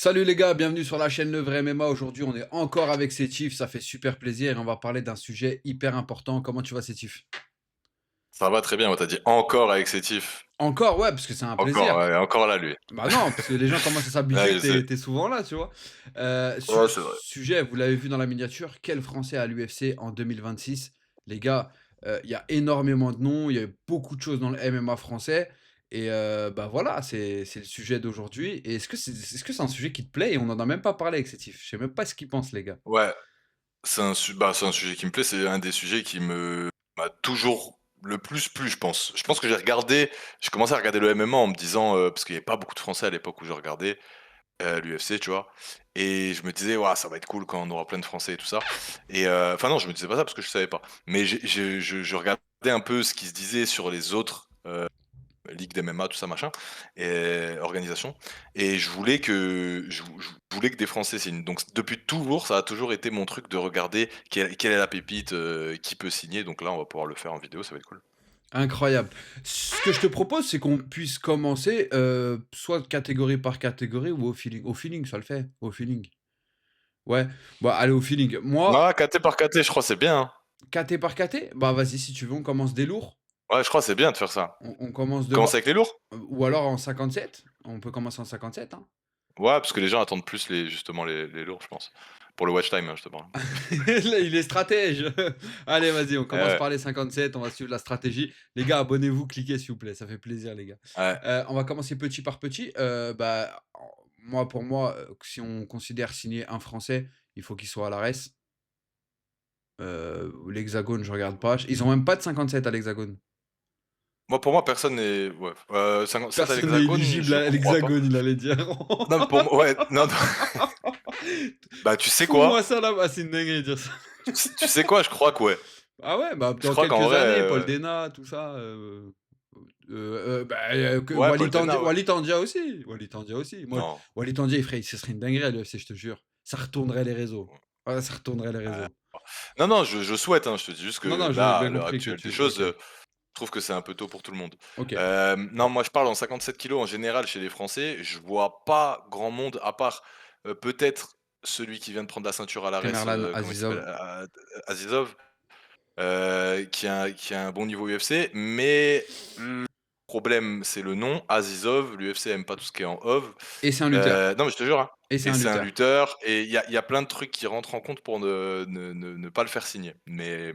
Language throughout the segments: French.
Salut les gars, bienvenue sur la chaîne Le Vrai MMA. Aujourd'hui, on est encore avec Sétif, ça fait super plaisir et on va parler d'un sujet hyper important. Comment tu vas, Sétif? Ça va très bien, ouais, tu dit encore avec Sétif. Encore, ouais, parce que c'est un Encore, plaisir. ouais, encore là, lui. Bah non, parce que les gens commencent à Ouais, s'habituer, je sais. t'es souvent là, tu vois. Ouais, c'est vrai. Sujet, vous l'avez vu dans la miniature, quel Français à l'UFC en 2026? Les gars, il y a énormément de noms, il y a eu beaucoup de choses dans le MMA français. Et bah voilà, c'est le sujet d'aujourd'hui. Et est-ce que c'est un sujet qui te plaît? Et on n'en a même pas parlé avec Sétif. Je sais même pas ce qu'ils pensent, les gars. Ouais, c'est un sujet qui me plaît, c'est un des sujets qui m'a toujours le plus plu, je pense. Je pense que j'ai commencé à regarder le MMA en me disant, parce qu'il y avait pas beaucoup de Français à l'époque où je regardais, l'UFC, tu vois? Et je me disais: «Waouh, ça va être cool quand on aura plein de Français et tout ça» et enfin non, je me disais pas ça parce que je savais pas. Mais je regardais un peu ce qui se disait sur les autres, ligue d'MMA, tout ça machin, et organisation. Et je voulais que des Français signent. Donc depuis toujours, ça a toujours été mon truc de regarder quelle est la pépite, qui peut signer. Donc là, on va pouvoir le faire en vidéo, ça va être cool. Incroyable. Ce que je te propose, c'est qu'on puisse commencer, soit catégorie par catégorie ou au feeling. Au feeling, ça le fait? Au feeling. Ouais, bah, allez au feeling. Moi, Ouais, KT par KT, je crois que c'est bien, hein. KT par KT? Bah, vas-y, si tu veux, on commence des lourds. Ouais, je crois que c'est bien de faire ça. On commence devant, Commencer avec les lourds? ou alors en 57. On peut commencer en 57, hein. Ouais, parce que les gens attendent plus justement les lourds, je pense. Pour le watch time, hein, je te parle. Là, il est stratège. Allez, vas-y, on Eh commence ouais, par les 57, on va suivre la stratégie. Les gars, abonnez-vous, cliquez s'il vous plaît, ça fait plaisir les gars. ouais. On va commencer petit par petit. Bah, pour moi, si on considère signer un Français, il faut qu'il soit à l'ARES. L'Hexagone, je regarde pas. Ils ont même pas de 57 à l'Hexagone. Moi, pour moi, personne n'est ouais, 57 à Personne n'est l'Hexagone, éligible je à crois pas. l'Hexagone, il allait dire. Non, mais pour moi ouais, non, non, bah, tu sais Fous-moi quoi? ça là-bas, c'est une dinguerie de dire ça. Tu sais quoi? Je crois que ouais. Ah ouais, bah, Je dans crois qu'en quelques vrai, années, Paul Dena, tout ça, que ouais, Paul Dena, ouais. Walid Tandia aussi, Walid Tandia aussi. Moi, Non. Walid Tandia, il ferait ce serait une dinguerie à l'UFC, je te jure. Ça retournerait les réseaux. Ah, ça retournerait les Ouais. réseaux. Non, non, je souhaite, hein, je te dis juste Non, non, que j'ai là, bien à l'heure compris que actuelle des tu choses, OK, je trouve que c'est un peu tôt pour tout le monde. OK. Non, moi je parle en 57 kilos en général chez les Français, je vois pas grand monde à part, peut-être celui qui vient de prendre la ceinture à l'ARES, Tamerlan comment il s'appelle? Azizov. Azizov, qui a un bon niveau UFC, mais le problème, c'est le nom, Azizov, l'UFC aime pas tout ce qui est en OV. Et c'est un lutteur. Non, mais je te jure, hein, Et c'est et un c'est un lutteur. lutteur et il y a plein de trucs qui rentrent en compte pour ne pas le faire signer, mais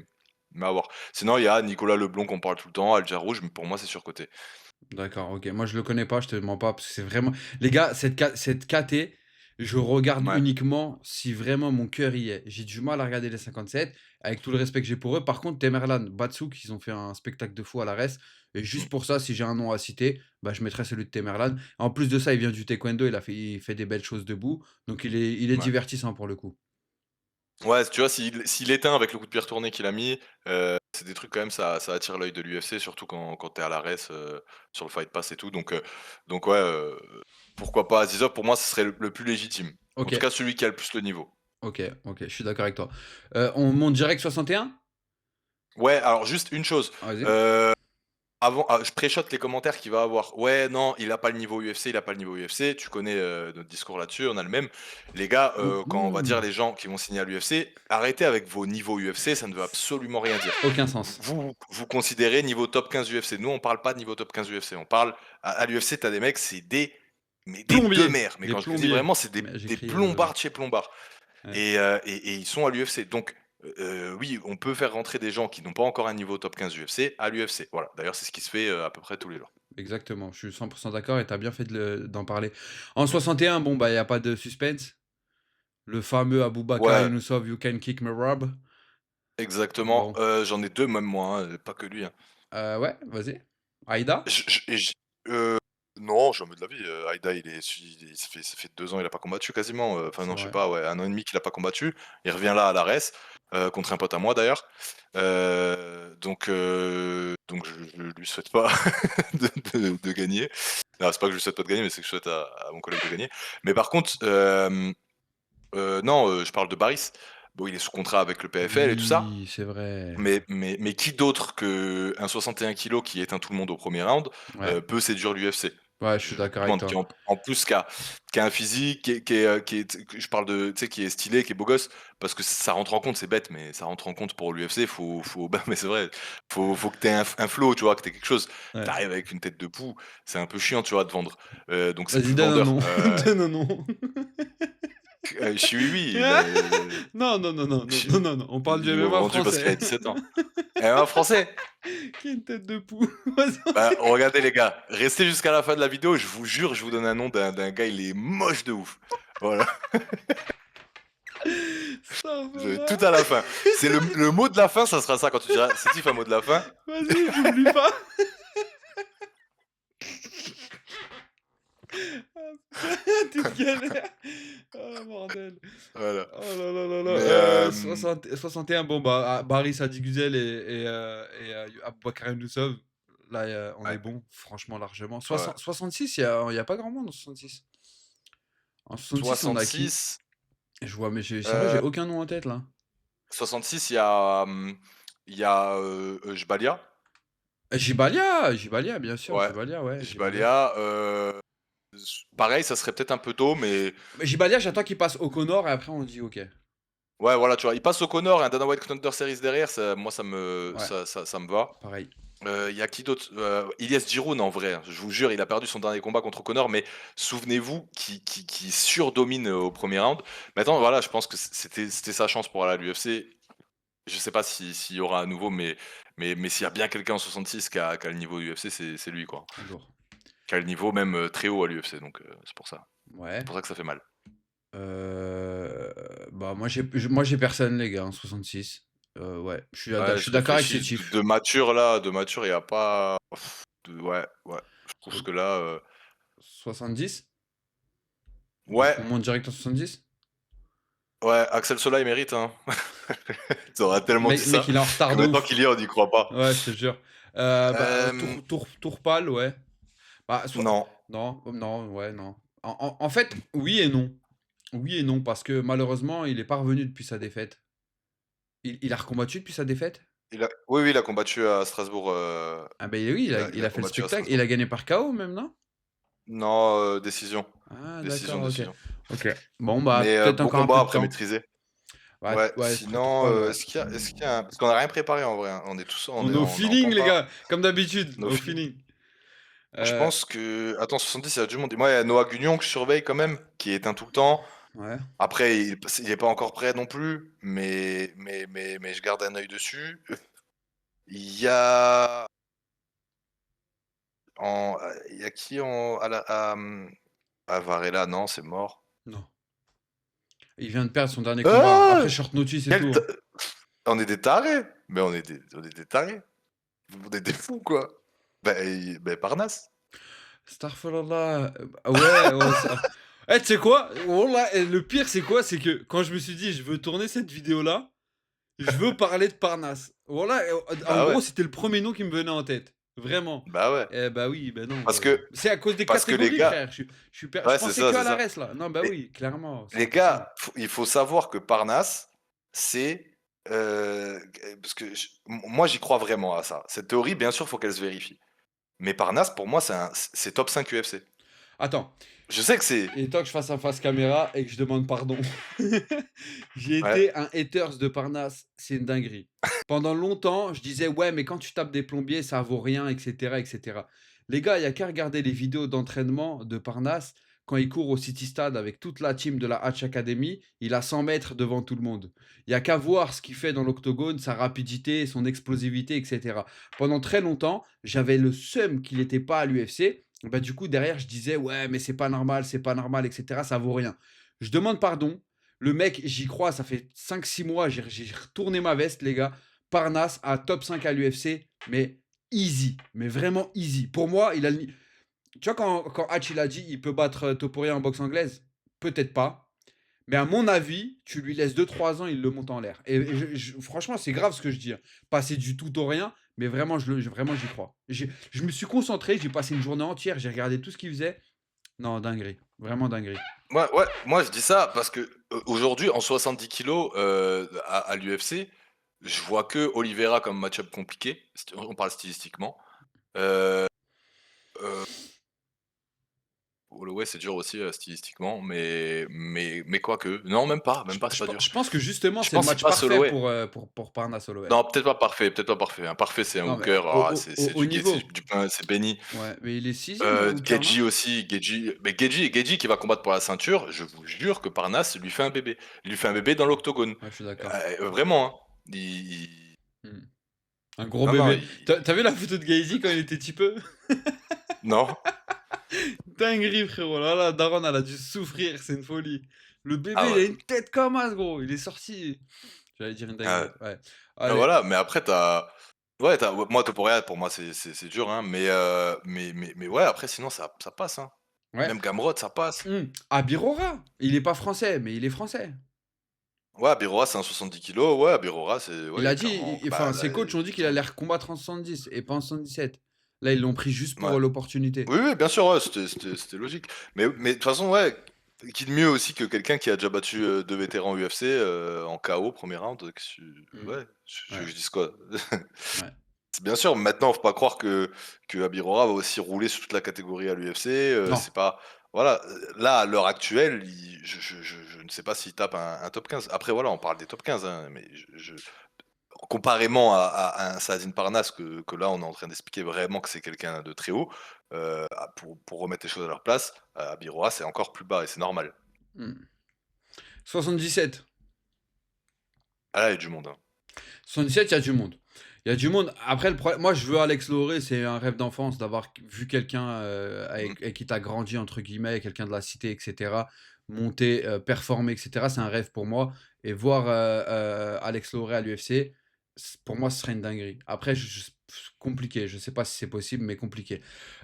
à voir. Sinon, il y a Nicolas Leblond qu'on parle tout le temps, Al Jarouj, mais pour moi, c'est surcoté. D'accord, OK. Moi, je le connais pas, je te mens pas, parce que c'est vraiment les gars, cette KT, je regarde Ouais. uniquement si vraiment mon cœur y est. J'ai du mal à regarder les 57, avec tout le respect que j'ai pour eux. Par contre, Tamerlan, Batsuk, ils ont fait un spectacle de fou à l'ARES et juste pour ça, si j'ai un nom à citer, bah, je mettrais celui de Tamerlan. En plus de ça, il vient du taekwondo, il fait des belles choses debout, donc il est Ouais. divertissant pour le coup. Ouais, tu vois, s'il éteint avec le coup de pied retourné qu'il a mis, c'est des trucs quand même, ça attire l'œil de l'UFC, surtout quand tu es à l'ARES, sur le Fight Pass et tout, donc ouais, pourquoi pas Azizov? Pour moi, ce serait le plus légitime. En tout OK, cas, celui qui a le plus le niveau. OK, OK, je suis d'accord avec toi. On monte direct 61? Ouais, alors juste une chose, Vas-y. heu avant, je pré-shot les commentaires qu'il va avoir. «Ouais, non, il a pas le niveau UFC, il a pas le niveau UFC». Tu connais, notre discours là-dessus, on a le même. Les gars, Ouh, quand on va dire ouh! les gens qui vont signer à l'UFC, arrêtez avec vos niveaux UFC, ça ne veut absolument rien dire. Aucun Vous sens. vous vous considérez niveau top 15 UFC. Nous, on parle pas de niveau top 15 UFC, on parle à l'UFC, tu as des mecs, c'est des Plombier, deux-mères. Mais des quand je te dis plombiers. vraiment, c'est Mais j'ai des crié, plombards de chez plombards. ouais. Et ils sont à l'UFC. Donc, oui, on peut faire rentrer des gens qui n'ont pas encore un niveau top 15 UFC à l'UFC. Voilà, d'ailleurs, c'est ce qui se fait, à peu près tous les jours. Exactement, je suis 100 d'accord et tu as bien fait d'en parler. En 61, bon, bah, il y a pas de suspense. Le fameux Abubakar Ouais, Yunusov, You Can Kick Me Rob. exactement, Bon, j'en ai 2 même moi, hein, pas que lui, hein. ouais, vas-y. Aïda? Je non, jamais de la vie, Aïda ça fait 2 ans il a pas combattu quasiment, enfin C'est non, je sais vrai. pas, ouais, 1 an et demi qu'il a pas combattu. Il revient là à l'ARES, contre un pote à moi d'ailleurs, donc je lui souhaite pas de gagner. Non, c'est pas que je lui souhaite pas de gagner, mais c'est que je souhaite à mon collègue de gagner. Mais par contre, non, je parle de Baris. Bon, il est sous contrat avec le PFL et tout ça, Oui, c'est vrai. mais qui d'autre qu'un 61 kilos qui éteint tout le monde au premier round, Ouais. peut séduire l'UFC? Ouais, je suis Je d'accord avec demande qui toi. en plus qui a un physique qui est que je parle de tu sais, qui est stylé, qui est beau gosse, parce que ça rentre en compte, c'est bête, mais ça rentre en compte pour l'UFC, faut bah, mais c'est vrai, faut que tu aies un flow, tu vois? Que tu aies quelque chose. Tu Ouais. arrives avec une tête de poux, c'est un peu chiant, tu vois, de vendre, donc c'est Vas-y, plus donne un vendeur. nom. Donne un nom. Chiwi-Oui, bah, Non, non, non, non, non, chi non, non, non, on parle ils du l'ont MMA vendu parce qu'il français. avait 17 ans. MMA français? Qui a une tête de poux. Vas-y. Bah, regardez les gars, restez jusqu'à la fin de la vidéo, je vous jure, je vous donne un nom d'un gars, il est moche de ouf. Voilà. Vous avez tout Astaghfirullah. à la fin. C'est le mot de la fin, ça sera ça quand tu diras c'est Tiff un mot de la fin. Vas-y, j'oublie pas. Ah putain, t'es une galère. Oh bordel. Voilà. Oh là là là là. Mais 61, bon bah, Barry Sadi Güzel et Aboubacar Youssef. Là, on est ouais, bon, franchement largement. ouais. 66, il y a pas grand monde en 66. En 66, on a qui? 66, Je vois, mais c'est vrai, j'ai heu, aucun nom en tête là. 66, il y a Jbalia. Jibalia, bien sûr, Ouais, Jibalia, ouais, Jibalia. Jbalia, pareil, ça serait peut-être un peu tôt, mais Mais Jibalia, j'attends qu'il passe au Connor et après on dit OK. ouais, voilà, tu vois? Il passe au Conor et un Dana White Thunder Series derrière, moi Ouais, ça me va. pareil. Il y a qui d'autre? Ilyes Giroud, en vrai, hein, je vous jure, il a perdu son dernier combat contre Conor, mais souvenez-vous qui surdomine, au premier round. Maintenant, voilà, je pense que c'était sa chance pour aller à l'UFC. Je sais pas s'il y aura à nouveau, mais s'il y a bien quelqu'un en 66 qui a le niveau UFC, c'est lui, quoi. Lourd. Qui a le niveau même, très haut à l'UFC, donc c'est pour ça. C'est Ouais. pour ça que ça fait mal. Bah, moi j'ai personne les gars en 66. Ouais, je Ouais, suis je d'accord avec ces réfléchis, chiffres. de mature, il y a pas ouais, ouais, je trouve O que là, 70? ouais. On monte direct en 70? Ouais, Axel Sola, il mérite, hein. Tu aurais tellement dit Mec, ça il est en retard que de maintenant ouf. qu'il y est, on n'y croit pas. Ouais, je te jure. Hem, Tourpal, ouais. Bah, non. non, non, ouais, non. En fait, oui et non. Oui et non, parce que malheureusement, il est pas revenu depuis sa défaite. Il a recombattu depuis sa défaite? Oui, il a combattu à Strasbourg, Ah ben oui, il il a a fait le combattu à spectacle et il Strasbourg. a gagné par KO même, non? Non, décision. Ah Décision, d'accord, OK. décision. OK. Bon, bah, Mais peut-être bon encore un peu combat, de après temps. maîtrisé. Ouais, Ouais, ouais, sinon, Tourpal, ouais. est-ce qu'il y a parce qu'on a rien préparé en vrai, hein. On est tous On est au on est en feeling, les pampa, gars, comme d'habitude, nos au filles. feeling. Je Heu, pense que attends, 70, il y a du monde. Moi, il y a Noah Gugnon que je surveille quand même, qui est un tout le temps. ouais. Après, il est pas encore prêt non plus, mais je garde un œil dessus. Il y a il y a qui en à la Varela, non, c'est mort. Non. Il vient de perdre son dernier combat. Ah! Après short notice et Quel tout, ta hein. On est des tarés! Mais on est des tarés. On est des fous, quoi. Parnasse. Astaghfirullah, ouais, ouais, ça tu sais quoi? Wallah, le pire, c'est quoi? C'est que quand je me suis dit: «Je veux tourner cette vidéo-là, je veux parler de Parnasse». Wallah, en Bah, gros, ouais, c'était le premier nom qui me venait en tête. Vraiment. bah, ouais. Eh bah, oui, bah, non, Parce que c'est à cause des parce que les catégories, gars frère. Je ouais, c'est pensais ça, que à c'est la ça. reste, là. Non, bah, Les oui, clairement, les 100%. gars, il faut savoir que Parnasse, c'est, parce que moi, j'y crois vraiment à ça. Cette théorie, bien sûr, faut qu'elle se vérifie. Mais Parnasse, pour moi, c'est top 5 UFC. Attends, Je sais que c'est et toi que je fasse un face caméra et que je demande pardon. J'ai ouais, été un haters de Parnasse, c'est une dinguerie. Pendant longtemps, je disais: «Ouais, mais quand tu tapes des plombiers, ça vaut rien et cetera et cetera». Les gars, il y a qu'à regarder les vidéos d'entraînement de Parnasse quand il court au City Stade avec toute la team de la Hatch Academy, il a 100 mètres devant tout le monde. Il y a qu'à voir ce qu'il fait dans l'octogone, sa rapidité, son explosivité et cetera. Pendant très longtemps, j'avais le seum qu'il était pas à l'UFC. Bah, du coup, derrière, je disais: «Ouais, mais c'est pas normal et cetera, ça vaut rien». Je demande pardon. Le mec, j'y crois, ça fait 5 6 mois, j'ai retourné ma veste, les gars. Parnasse à top 5 à l'UFC, mais easy, mais vraiment easy. Pour moi, il a le tu vois, quand Hatch il a dit il peut battre Topuria en boxe anglaise, peut-être pas. Mais à mon avis, tu lui laisses 2 3 ans, il le monte en l'air. Et franchement, c'est grave ce que je dis, hein. Passer du tout au rien, mais vraiment, vraiment, j'y crois. Je me suis concentré, j'ai passé une journée entière, j'ai regardé tout ce qu'il faisait. Non, dinguerie, vraiment dinguerie. ouais, moi, je dis ça parce que, aujourd'hui, en 70 kilos, à l'UFC, je vois que Oliveira comme match-up compliqué, on parle stylistiquement. Heu Holloway, c'est dur aussi, stylistiquement, mais quoique. Non, même pas, c'est pas dur. Je pense que justement, Je c'est le pense qu'il match passe parfait Holloway. pour Parnasse Holloway. Non, peut-être pas parfait, hein. Parfait, c'est un Non, mais hooker, ah, c'est au c'est niveau. du pain, c'est béni. Ouais, mais il est sixième e Hooker, non? Gedji aussi, Gedji qui va combattre pour la ceinture, je vous jure que Parnasse lui fait un bébé. Il lui fait un bébé dans l'octogone. Ouais, je suis d'accord. Vraiment, hein. Il Mmh. Un gros non, non, bébé. Tu as vu la photo de Gaethje quand il était petit peu? non? Dinguerie frérot, là la daronne elle a dû souffrir, c'est une folie. Le bébé Ah il a ouais. une tête comme as gros, il est sorti. J'allais dire une Ah ouais. dinguerie, ouais. Ah Allez, voilà, mais après ouais, moi Topuria pour moi c'est dur, hein, mais ouais, après sinon ça passe, hein. ouais. Même Gamrot, ça passe. Abirora, il est pas français, mais il est français. Ouais, Abirora c'est un 70 kilos, ouais, Abirora c'est Il a ouais, dit, clairement, enfin bah, là, ses coachs ont dit qu'il allait combattre en 70 et pas en 77. Là ils l'ont pris juste ouais. pour l'opportunité. Oui, oui, bien sûr, ouais, c'était logique. Mais de toute façon, ouais, qui de mieux aussi que quelqu'un qui a déjà battu, 2 vétérans UFC, en KO 1er round, qu'est-ce que Mmh. ouais, tu veux Ouais, que je dise quoi? ouais. C'est bien sûr, maintenant, faut pas croire que Abirora va aussi rouler sur toute la catégorie à l'UFC, Non. c'est pas voilà, là, à l'heure actuelle, il je ne sais pas s'il tape un top 15. Après voilà, on parle des top 15, hein, mais comparément à un Saladin Parnasse que là, on est en train d'expliquer vraiment que c'est quelqu'un de très haut, pour remettre les choses à leur place, Abiroha, c'est encore plus bas et c'est normal. Mmh. 77. Ah là, il y a du monde, hein. 77, il y a du monde. Il y a du monde. Après, le problème, moi, je veux Alex Lauré, c'est un rêve d'enfance d'avoir vu quelqu'un Mmh. avec qui tu as grandi, entre guillemets, quelqu'un de la cité, etc., monter, performer, etc. C'est un rêve pour moi. Et voir Alex Lauré à l'UFC, pour moi, ce serait une dinguerie. Après, compliqué. Je ne sais pas si c'est possible, mais compliqué.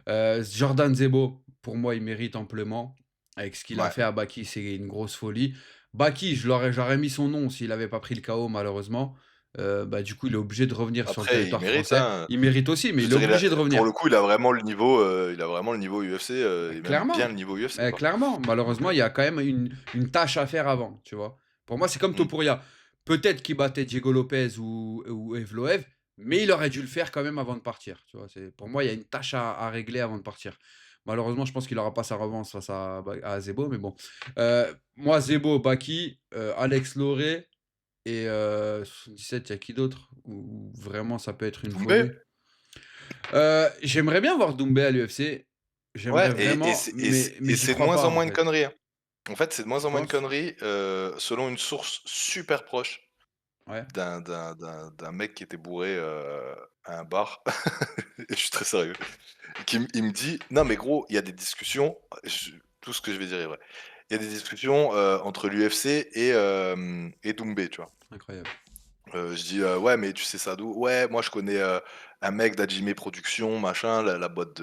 Jordan Zebo, pour moi, il mérite amplement. Avec ce qu'il a Ouais. fait à Baki, c'est une grosse folie. Baki, j'aurais mis son nom s'il n'avait pas pris le KO, malheureusement. Bah, du coup, il est obligé de revenir sur le Après, il territoire mérite, français. hein. Il mérite aussi, mais Je veux il est dire, obligé de pour revenir. le coup, il a vraiment le niveau UFC, et même bien Clairement, le niveau UFC, quoi. clairement. Donc Malheureusement, il y a quand même une tâche à faire avant, tu vois? Pour moi, c'est comme mmh, Topuria. Peut-être qu'il battait Diego Lopez ou Evloev, mais il aurait dû le faire quand même avant de partir, tu vois? Pour moi, il y a une tâche à régler avant de partir. Malheureusement, je pense qu'il aura pas sa revanche face à Zebo, mais bon. Moi, Zebo, Baki, Alex Lauré et 77, il y a qui d'autre? Où vraiment ça peut être une Doumbé? folie? J'aimerais bien voir Doumbé à l'UFC. Ouais J'aimerais vraiment, mais j'y c'est de crois moins pas, en en moins une fait. connerie, hein. En fait, c'est de moins Tu en moins une penses? connerie, selon une source super proche Ouais. d'un mec qui était bourré, à un bar. Et je suis très sérieux. Il me dit: «Non mais gros, il y a des discussions», tout ce que je vais dire est vrai. Il y a des discussions, entre l'UFC et Doumbé, tu vois? Incroyable. Je dis: «Ouais, mais tu sais ça d'où?» «Ouais, moi je connais, un mec d'Hajime Productions, machin, la boîte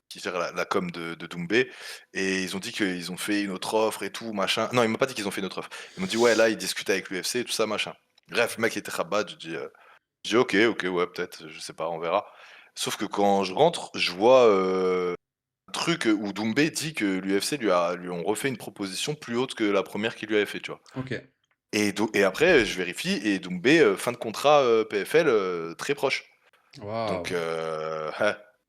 qui gère la com de Doumbé et ils ont dit qu'ils ont fait une autre offre et tout, machin». Non, ils m'ont pas dit qu'ils ont fait une autre offre. Ils m'ont dit: «Ouais, là, ils discutent avec l'UFC et tout ça, machin». Bref, le mec était rabat, je dis: «OK, OK, ouais, peut-être, je sais pas, on verra». Sauf que quand je rentre, je vois, un truc où Doumbé dit que l'UFC lui ont refait une proposition plus haute que la première qu'il lui avait fait, tu vois? OK. Et après, je vérifie et Doumbé, fin de contrat, PFL, très proche. Donc Waouh!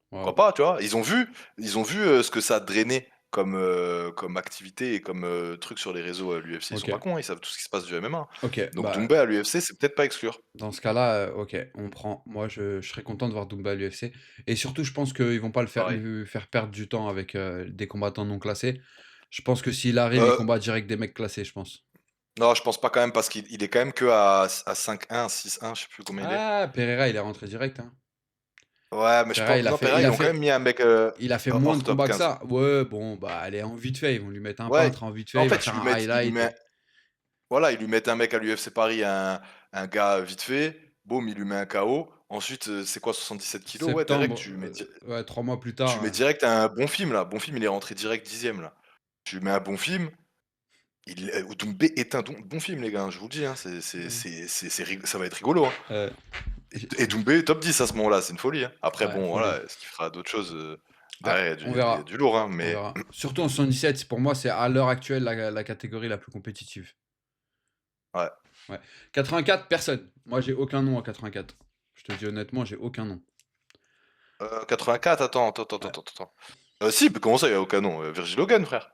pourquoi Waouh! pas, tu vois? Ils ont vu, ce que ça drainait comme activité et comme, truc sur les réseaux, l'UFC. Ils sont pas OK. cons, hein, ils savent tout ce qui se passe du MMA. OK. Donc Bah, Doumbé à l'UFC, c'est peut-être pas à exclure. dans ce cas-là, OK, on prend. Moi, je serais content de voir Doumbé à l'UFC et surtout, je pense qu'ils vont pas Pareil. lui faire perdre du temps avec, des combattants non classés. Je pense que s'il arrive, il Heu, combat direct des mecs classés, je pense. non, je pense pas quand même parce qu'il est quand même que à 5-1, 6-1, je sais plus combien il est. Ah, Pereira, il est rentré direct, hein. Ouais, mais je Pereira, pense non, Pereira, ils ont quand même mis un mec, il a fait moins de hors top combats que 15. ça. Ouais, bon, bah, allez, en vite fait, ils vont lui mettre un Ouais, peintre en vite fait, en il va fait, faire un ils lui highlight mettent voilà, ils lui mettent un mec à l'UFC Paris, un gars vite fait, boum, il lui met un KO. Ensuite, c'est quoi 77 kilos? Ouais, direct, septembre, ouais, 3 mois plus tu tard, mets direct un bon film là. Bon film, il est rentré direct 10e là. Tu lui mets un bon film, Doumbé est un bon film les gars, hein, je vous le dis, hein, ça va être rigolo, hein. j'ai Et Doumbé top 10 à ce moment-là, c'est une folie, hein. Après ouais, bon, folie. voilà, est-ce qu'il fera d'autres choses, Ah, derrière on il y a verra, du lourd, hein, on mais verra. Surtout en 77, pour moi, c'est à l'heure actuelle la catégorie la plus compétitive. ouais. Ouais. 84, personne. Moi, j'ai aucun nom à 84. Je te dis honnêtement, j'ai aucun nom. 84, attends, Ouais. attends. Si, mais comment ça, il y a aucun nom? Virgil Hogan, frère.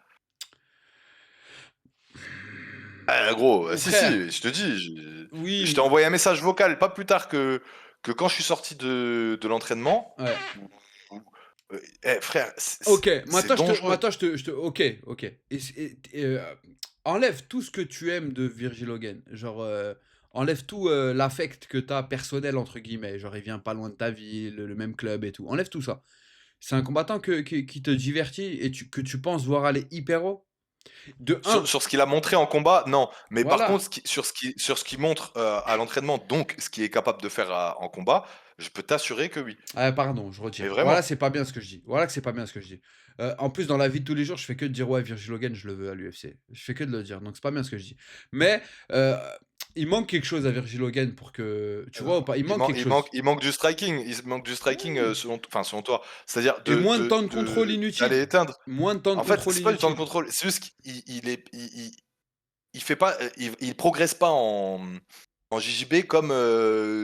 Ah gros, Mon si, frère, si, je te dis, je t'ai oui, envoyé un message vocal pas plus tard que quand je suis sorti de l'entraînement ouais. où frère, OK, c'est dangereux. maintenant je te OK, OK. Enlève tout ce que tu aimes de Virgil Hogan. Genre, enlève tout, l'affect que tu as «personnel» entre guillemets, genre il vient pas loin de ta ville, le même club et tout. Enlève tout ça. C'est un combattant qui te divertit et que tu penses voir aller hyper haut? De Sur un, sur ce qu'il a montré en combat, non. Mais par contre, voilà. sur ce qu'il montre, à l'entraînement, donc ce qu'il est capable de faire en combat, je peux t'assurer que oui. Ah pardon, je Mais retire. Voilà, vraiment. c'est pas bien ce que je dis. Voilà que c'est pas bien ce que je dis. En plus, dans la vie de tous les jours, je fais que de dire: «Ouais, Virgil Hogan, je le veux à l'UFC». Je fais que de le dire, donc c'est pas bien ce que je dis. Mais, il manque quelque chose à Virgil Hogan pour que tu vois ou pas? Il manque quelque chose. Il manque du striking. Il manque du striking, Oui selon toi. C'est-à-dire et moins de temps de contrôle d'aller inutile. éteindre. Moins de temps de En fait, contrôle c'est pas du temps de inutile. contrôle, c'est juste qu'il est il fait pas, il progresse pas en JJB comme,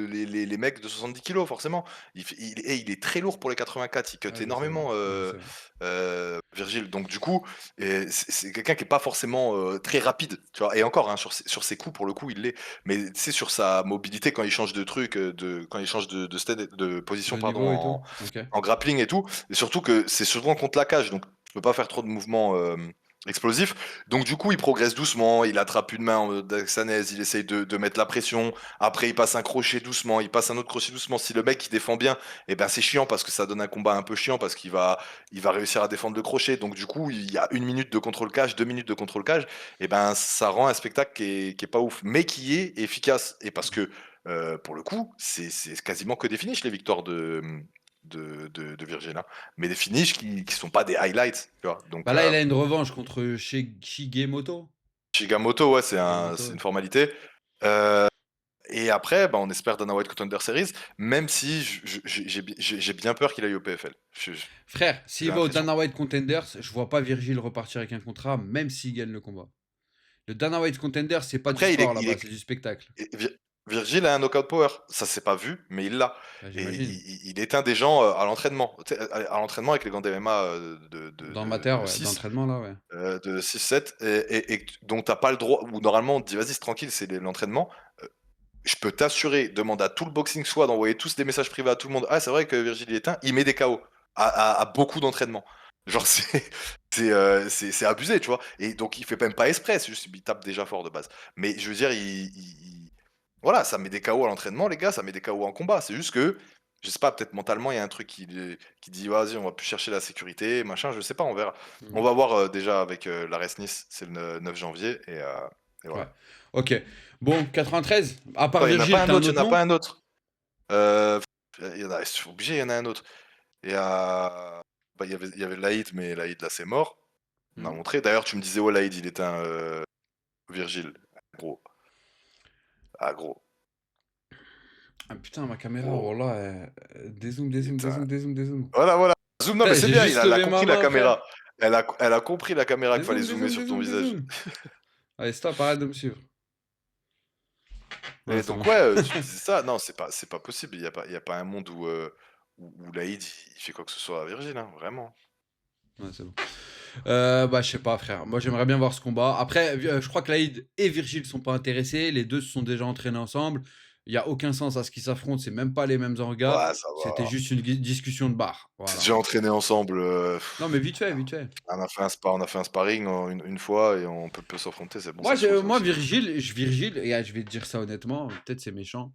les mecs de 70 kilos forcément. Il est très lourd pour les 84, il cut Ouais, je sais, ouais. énormément, Ouais, je sais, ouais. Virgile. Donc du coup, c'est quelqu'un qui est pas forcément, très rapide, tu vois? Et encore, hein, sur ses coups, pour le coup, il l'est. Mais tu sais, sur sa mobilité quand il change de truc, quand il change de position, De pardon, niveau et tout? OK. en grappling et tout, et surtout que c'est souvent contre la cage, donc tu peux pas faire trop de mouvements, explosifs. Donc du coup, il progresse doucement, il attrape une main en mode Daxanès, il essaye de mettre la pression. Après, il passe un crochet doucement, il passe un autre crochet doucement. Si le mec il défend bien, eh ben c'est chiant parce que ça donne un combat un peu chiant parce il va réussir à défendre le crochet. Donc du coup, il y a 1 minute de contrôle cage, 2 minutes de contrôle cage. Et ben ça rend un spectacle qui est pas ouf, mais qui est efficace. Et parce que pour le coup, c'est quasiment que des finishes les victoires de Virgil, hein. Mais des finishes qui sont pas des highlights, tu vois. Bah, Donc là, il a une revanche contre Shigemoto? Shigamoto, ouais, Shigemoto, c'est ouais. une formalité. Heu et après, bah, on espère Dana White Contender Series, même si j'ai bien peur qu'il aille au PFL. Frère, J'ai s'il va au l'impression. Dana White Contenders, je vois pas Virgil repartir avec un contrat, même s'il gagne le combat. Le Dana White Contenders, c'est pas du Après, sport là-bas, c'est du spectacle. Virgil a un knockout power. Ça s'est pas vu, mais il l'a. Bah, Et j'imagine. il éteint des gens, à l'entraînement. Tu sais, à l'entraînement avec les gants d'MMA, D'amateur, de ouais, 6, d'entraînement là, ouais. de 6-7, donc tu pas le droit, ou normalement on te dit: «Vas-y, c'est tranquille, c'est l'entraînement». Je peux t'assurer, demande à tout le boxing squad d'envoyer tous des messages privés à tout le monde. Ah, c'est vrai que Virgil il est éteint, il met des KO à beaucoup d'entraînements. Genre, c'est abusé, tu vois. Et donc, il fait même pas exprès, c'est juste il tape déjà fort de base. Mais je veux dire, voilà, ça met des KO à l'entraînement, les gars, ça met des KO en combat. C'est juste que, je sais pas, peut-être mentalement, il y a un truc qui dit, vas-y, on va plus chercher la sécurité, machin, je sais pas, on verra. On Mmh. va voir déjà avec la Rest Nice, c'est le 9 janvier, et Ouais. voilà. OK. Bon, 93, à part Quoi, il y en a Virgil, pas tu un un autre, il y autre en a pas nom? un autre. Heu, il y en a, c'est obligé, il y en a un autre. Il y a bah, il y avait Laïd, mais Laïd, là, c'est mort. On a Mmh. montré. D'ailleurs, tu me disais: «Ouais, Laïd, il était un Virgile». Gros, ah gros, Ah putain, ma caméra, gros, wallah, dézoom, il dézoom, était un dézoom, dézoom, dézoom. voilà, voilà. Zoom, non, mais Putain, c'est j'ai bien, juste elle a levé ma compris la main, frère. caméra. Elle a compris la caméra qu'il fallait Dézoom, zoomer dézoom, sur ton dézoom, visage. dézoom. Allez, stop, arrête de me suivre. Ouais, Et c'est bon. donc ouais, tu me disais ça. Non, c'est pas possible. Il y a pas un monde où Laïd, il fait quoi que ce soit à Virgile, hein, vraiment. Ouais, c'est bon. Bah, je sais pas, frère. Moi, j'aimerais bien voir ce combat. Après, je crois que Laïd et Virgile sont pas intéressés. Les 2 se sont déjà entraînés ensemble. Il y a aucun sens à ce qu'ils s'affrontent. C'est même pas les mêmes orgas. Ouais, ça C'était va. juste une discussion de bar. C'est Voilà. déjà entraîné ensemble, Non, mais vite fait, vite fait. on a fait un sparring une fois et on peut s'affronter, c'est bon, Moi, ça se faisait moi aussi. Virgile, et je vais te dire ça honnêtement, peut-être c'est méchant,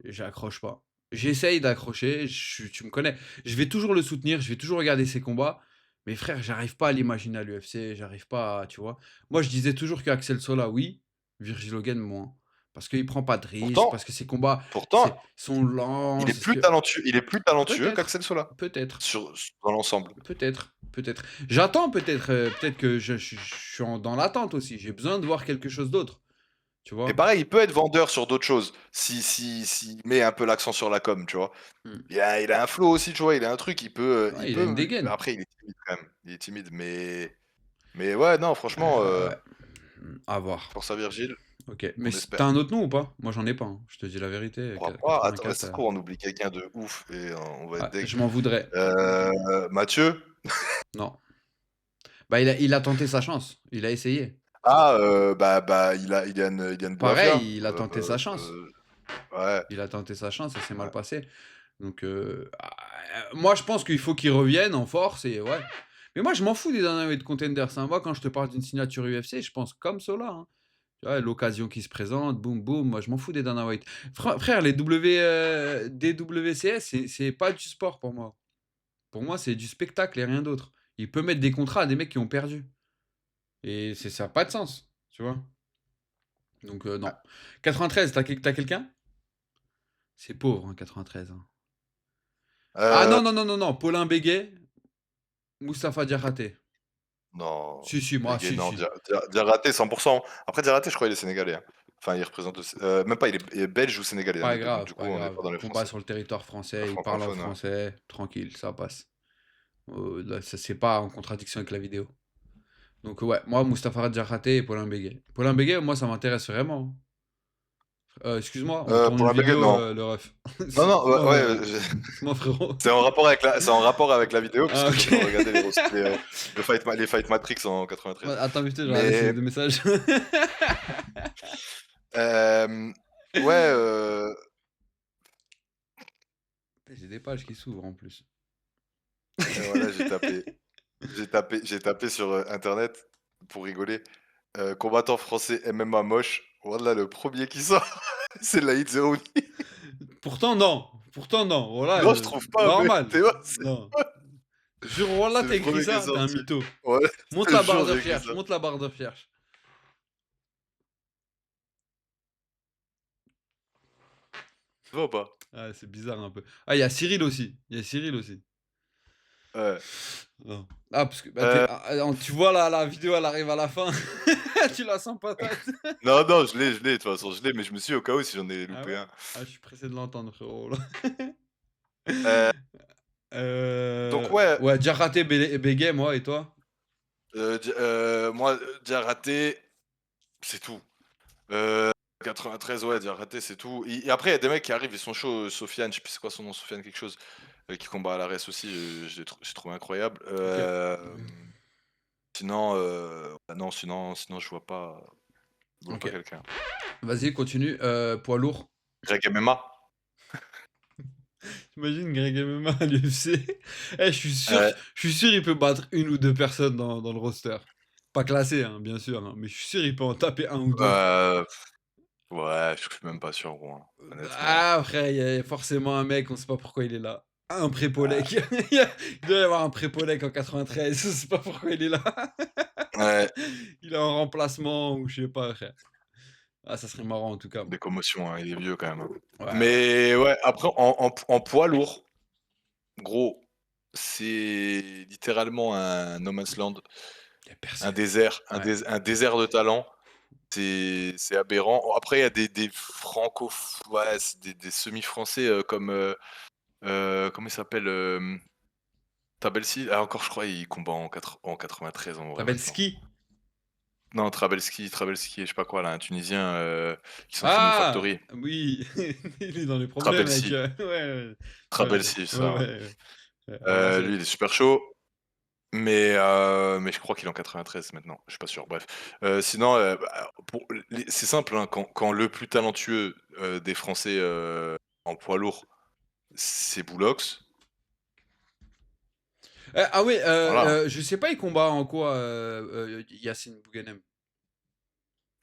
j'accroche pas. J'essaye d'accrocher, tu me connais. Je vais toujours le soutenir, je vais toujours regarder ses combats. Mais frère, j'arrive pas à l'imaginer à l'UFC, j'arrive pas à, tu vois. Moi, je disais toujours qu'Axel Sola, oui, Virgil Hogan, moins. Parce qu'il prend pas de risques, Pourtant parce que ses combats pourtant, sont lents, c'est ce que. il est plus talentueux Peut-être, qu'Axel Sola, peut-être, dans l'ensemble. peut-être. J'attends peut-être, peut-être que je suis dans l'attente aussi. J'ai besoin de voir quelque chose d'autre, tu Et vois. pareil, il peut être vendeur sur d'autres choses, s'il met un peu l'accent sur la com, tu vois? Hmm. Il a un flow aussi, tu vois? Il a un truc, Ouais, il a une dégaine. après il est timide quand même, il est timide, mais ouais, non, franchement, Ouais. À voir. force à Virgile, OK. Mais on tu espère. un autre nom ou pas? Moi, j'en ai pas, hein. Je te dis la On vérité, pourra pas, attends, ça 84, se trouve, on oublie quelqu'un de ouf et on va être ouais, deg. je m'en voudrais. Mathieu? Non. Bah, il a tenté sa chance, il a essayé. Ah, bah, Ilian Boavia, Pareil, il a tenté sa chance. ouais, Il a tenté sa chance, ça s'est mal ouais. passé. Donc, moi, je pense qu'il faut qu'il revienne en force et ouais. Mais moi, je m'en fous des Dynamite Contenders, hein. Moi, quand je te parle d'une signature UFC, je pense comme cela, hein. Tu vois, l'occasion qui se présente, boum, boum, moi, je m'en fous des Dana White. Frère, les DWCS, c'est pas du sport pour moi. Pour moi, c'est du spectacle et rien d'autre. Il peut mettre des contrats à des mecs qui ont perdu. Et ça a pas de sens, tu vois. Donc, non. 93, t'as quelqu'un? C'est pauvre, hein, 93, hein. Ah Heu, non, non, non, non, non, Paulin Béguet, Moustapha Diakhaté. non, Si, si, moi, Béguet, si, non, si. Diarraté 100. Après Diarraté, je crois il est sénégalais, hein. Enfin, il représente le Sé même pas, il est belge ou sénégalais, un Pas des 2. Donc grave, du coup, pas on n'est grave. pas dans les Combat français. sur le territoire Un français, il parle en francophone, ouais. français, tranquille, ça passe. Là, ça, c'est pas en contradiction avec la vidéo. Donc, ouais, moi, Moustapha Diakhaté et Paulin Béguet. Paulin Béguet, moi, ça m'intéresse vraiment, hein. Excuse-moi, on tourne une Pour un Béguet, vidéo, non. le ref. Non, non, ouais, Excuse-moi, ouais, excuse-moi, frérot. c'est en rapport avec la vidéo Ah, puisque je suis en ok. train de regarder les Fight Matrix en Ouais, 93. attends, putain, je vais laisser Mais, des messages. hem, ouais, J'ai des pages qui s'ouvrent en plus. et voilà, j'ai tapé sur, internet pour rigoler, combattant français MMA moche. Voilà le premier qui sort, c'est Laïd Zerouni. Pourtant, non. Pourtant, non. Voilà, Non, je trouve pas, mais normal. tu vois? C'est Non. Jure, voilà, c'est le t'as écrit premier qui est ça, t'es un sorti. mytho. Ouais, Monte je te la barre jure, de j'ai écrit recherche, ça. monte la barre de recherche. Tu vois ou pas? Ah, c'est bizarre un peu. Ah, il y a Cyril aussi. Il y a Cyril aussi. Ouais. Non. Ah, parce que bah, Heu, tu vois la vidéo, elle arrive à la fin. Tu la sens patate. non, non, je l'ai, de toute façon, je l'ai, mais je me suis dit au cas où si j'en ai Ah loupé ouais? un. Ah, je suis pressé de l'entendre, frérot, là. Heu, donc ouais, Ouais, Diakhaté, Béguet, moi, et toi? moi, Diarraté, c'est tout. Heu, 93, ouais, Diarraté, c'est tout. Et après, il y a des mecs qui arrivent, ils sont chauds, Sofiane, je sais plus c'est quoi son nom, Sofiane quelque chose, qui combat à l'ARES aussi, j'ai trouvé incroyable. Ok. Sinon, bah non, sinon je vois pas Ok. quelqu'un. Vas-y, continue. Poids lourd. Greg MMA? T'imagines Greg MMA à l'UFC? Eh, Heu, je suis sûr, il peut battre une ou deux personnes dans le roster. Pas classé, hein, bien sûr, hein, mais je suis sûr, il peut en taper un ou deux. heu, ouais, je suis même pas sûr gros, hein, honnêtement. Ah, après, il y a forcément un mec, on sait pas pourquoi il est là. Un prépolek. Il doit y avoir un prépolek en 93, on sait pas pourquoi il est là. Ouais, Il est en remplacement ou je sais pas, frère. Ah, ça serait marrant en tout cas. des commotions, hein, il est vieux quand même, hein. Ouais, ouais. Mais ouais, après en poids lourd, gros, c'est littéralement un no man's land, Il y a personne. Ouais. un désert de talent. C'est aberrant. Après, il y a des ouais, c'est des semi-français, comme, comment il s'appelle? Trabelsi, ah encore je crois il combat en 93 en vrai maintenant. Tabelski. Non, Trabelsi et je sais pas quoi là, un Tunisien, qui s'entraîne au Ah! Factory. Oui, il est dans les problèmes avec, Trabelsi, ouais, ouais. Trabelsi, c'est Ouais, ça, ouais. ouais, ouais. Alors Lui, c'est il est super chaud, mais je crois qu'il est en 93 maintenant, je suis pas sûr, bref. Sinon, bah, pour les c'est simple, hein, quand le plus talentueux, des Français, en poids lourd, c'est Boulox, ah oui, voilà. je sais pas, il combat en quoi, Yacine Bouganem?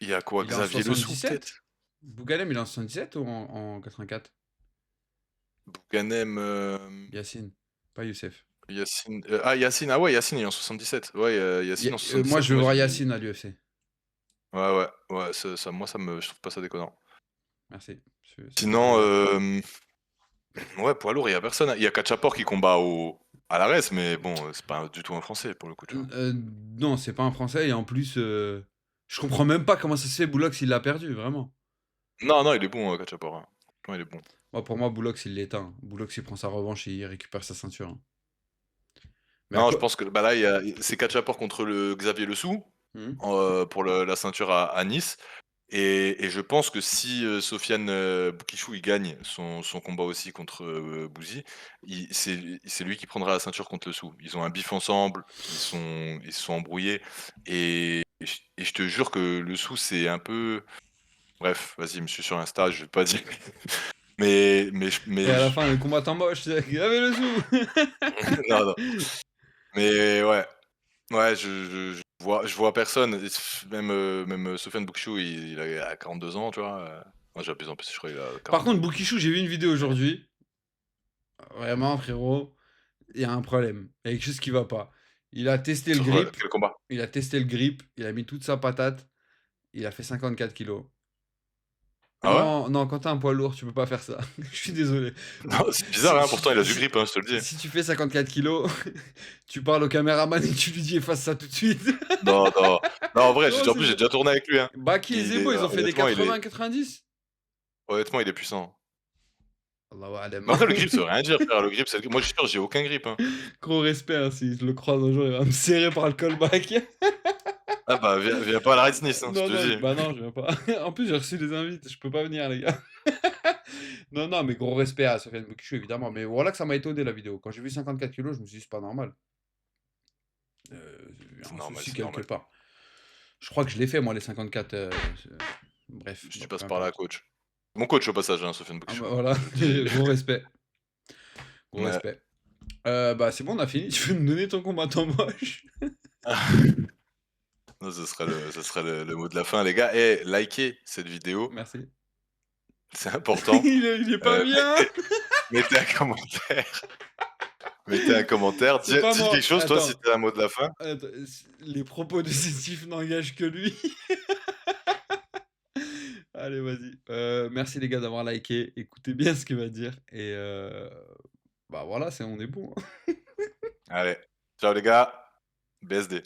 Il y a quoi? Il est en Xavier Lesoux 77? peut-être? Bouganem, il est en 77 ou en 84? Bouganem, Yacine, pas Youssef. Yacine, Yacine, ah ouais, Yacine il est en 77. Ouais, Yacine en Moi, 77, je veux moi voir j'ai vu. Yacine à l'UFC. Ouais, ouais, ouais, ça moi ça me je trouve pas ça déconnant. Merci, ça fait Sinon, plaisir. ouais, poids lourd, il y a personne, hein. Il y a Katchapor qui combat à l'ARES, mais bon, c'est pas du tout un Français pour le coup, tu vois? Non, c'est pas un Français et en plus, je comprends même pas comment ça se fait Boulox, il l'a perdu, vraiment. Non, non, il est bon, Katchapor, hein. Franchement, il est bon. Moi, pour moi, Boulox, il l'éteint. Boulox, il prend sa revanche et il récupère sa ceinture, hein. Mais à Non, je quoi? pense que bah là, c'est Katchapor contre le Xavier Lesoux, Mmh. pour la ceinture à Nice. et je pense que si, Sofiane, Boukissou, il gagne son combat aussi contre, Bouzy, c'est lui qui prendra la ceinture contre le Sou. Ils ont un bif ensemble, ils se sont embrouillés et je te jure que le Sou, c'est un peu bref, vas-y, me suis sur Insta, je vais pas dire Et mais à la je fin, le combattant moche, c'est «Gravez le sou!» non, non, mais ouais, ouais, je vois personne et même, Sofiane Boukissou, il a 42 ans, tu vois? Moi, j'abuse en plus, je crois qu'il a Par 40 contre, ans. Boukishou, j'ai vu une vidéo aujourd'hui. Vraiment, frérot, il y a un problème. Il y a quelque chose qui va pas. Il a testé le Sur, grip, quel combat? il a mis toute sa patate, il a fait 54 kilos. Ah ouais? Non, non, quand tu un poids lourd, tu peux pas faire ça. Je suis désolé. Non, c'est bizarre, Si hein, pourtant il si a du si grip, hein, je te le dis. si tu fais 54 kilos, tu parles au caméraman et tu lui dis: «Efface ça tout de suite». Non, non, non, en vrai, Non, en c'est plus j'ai vrai. déjà tourné avec lui, hein. Baki et Il est Zebo, ils ont fait des honnêtement, 80-90. honnêtement, il est puissant. Allahu a'lam. Mais après le grip, ça veut rien dire, frère, le grip, c'est moi je suis sûr, j'ai aucun grip, hein. Gros respect, hein, si je le croise un jour, il va me serrer par le callback. Ah bah, viens pas à la Red Smith, hein, je Non, te non, dis. bah non, je viens pas. En plus, j'ai reçu des invites, je peux pas venir, les gars. Non, non, mais gros respect à Sofiane Boukissou, évidemment. Mais voilà que ça m'a étonné la vidéo. Quand j'ai vu 54 kilos, je me suis dit, c'est pas normal. Il y a C'est un normal, souci c'est quelque normal. part. Je crois que je l'ai fait, moi, les 54. Bref, Si tu bon, passes peu par là, importe. coach. Mon coach au passage, hein, Sofiane Ah Boukissou, bah hein, voilà, je te dis. gros respect. Gros Ouais. respect. Bah c'est bon, on a fini. Tu peux me donner ton combattant moche? Non, ce serait le mot de la fin, les gars. Et likez cette vidéo, Merci. c'est important. Il est pas bien. Mettez un commentaire. Mettez un commentaire. C'est pas Dis quelque moi. chose, toi, si Attends. tu as un mot de la fin. Les propos de Sétif n'engagent que lui. Allez, vas-y. Merci les gars d'avoir liké. Écoutez bien ce qu'il va dire. Et bah voilà, on est bon, hein. Allez, ciao les gars, BSD.